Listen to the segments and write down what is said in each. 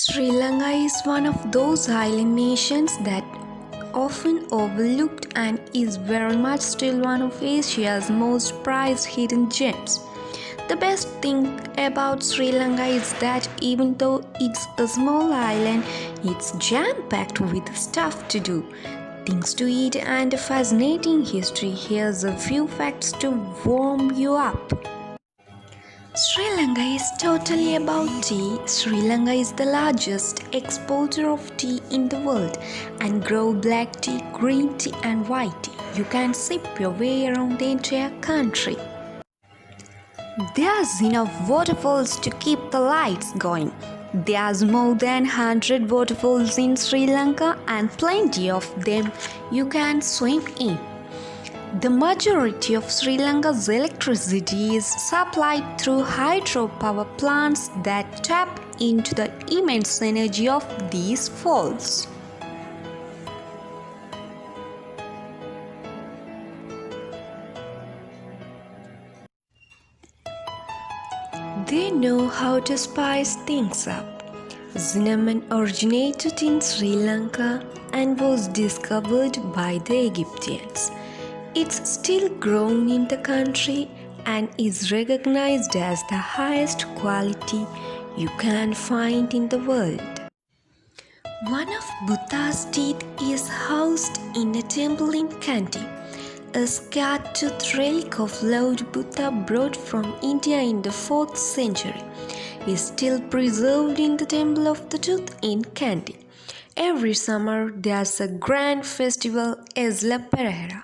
Sri Lanka is one of those island nations that often overlooked and is very much still one of Asia's most prized hidden gems. The best thing about Sri Lanka is that even though it's a small island, it's jam-packed with stuff to do, things to eat and a fascinating history. Here's a few facts to warm you up. Sri Lanka is totally about tea. Sri Lanka is the largest exporter of tea in the world and grow black tea, green tea and white tea. You can sip your way around the entire country. There's enough waterfalls to keep the lights going. There's more than 100 waterfalls in Sri Lanka and plenty of them you can swim in. The majority of Sri Lanka's electricity is supplied through hydropower plants that tap into the immense energy of these falls. They know how to spice things up. Cinnamon originated in Sri Lanka and was discovered by the Egyptians. It's still grown in the country and is recognized as the highest quality you can find in the world. One of Buddha's teeth is housed in a temple in Kandy. A scar-toothed relic of Lord Buddha brought from India in the 4th century is still preserved in the Temple of the Tooth in Kandy. Every summer there's a grand festival, Esla Perahera.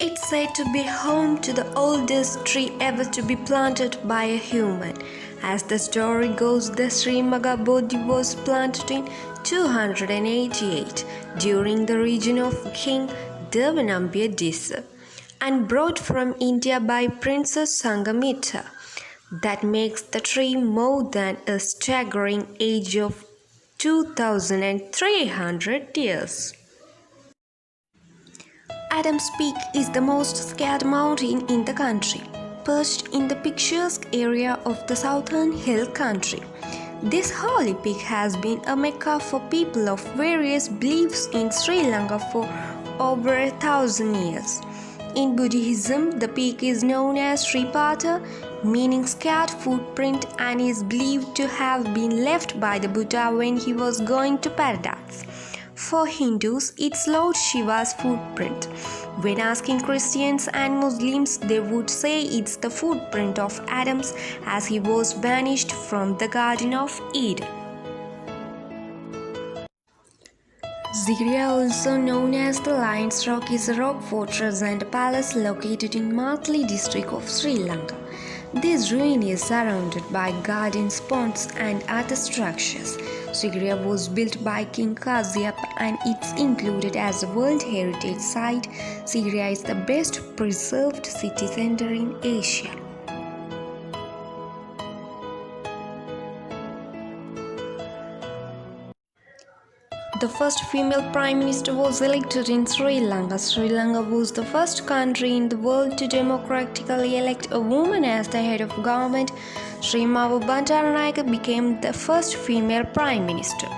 It's said to be home to the oldest tree ever to be planted by a human. As the story goes, the Srimagga Bodhi was planted in 288 during the reign of King Devanampiya Disa and brought from India by Princess Sanghamitta. That makes the tree more than a staggering age of 2,300 years. Adams Peak is the most scared mountain in the country, perched in the picturesque area of the southern hill country. This holy peak has been a mecca for people of various beliefs in Sri Lanka for over 1,000 years. In Buddhism, the peak is known as Sripata, meaning scared footprint, and is believed to have been left by the Buddha when he was going to paradise. For Hindus, it's Lord Shiva's footprint. When asking Christians and Muslims, they would say it's the footprint of Adam as he was banished from the Garden of Eden. Sigiriya, also known as the Lion's Rock, is a rock fortress and a palace located in Matli district of Sri Lanka. This ruin is surrounded by gardens, ponds and other structures. Sigiriya was built by King Kasyapa and it's included as a World Heritage Site. Sigiriya is the best preserved city center in Asia. The first female Prime Minister was elected in Sri Lanka. Sri Lanka was the first country in the world to democratically elect a woman as the head of government. Sri Mavu Bandaranaike became the first female Prime Minister.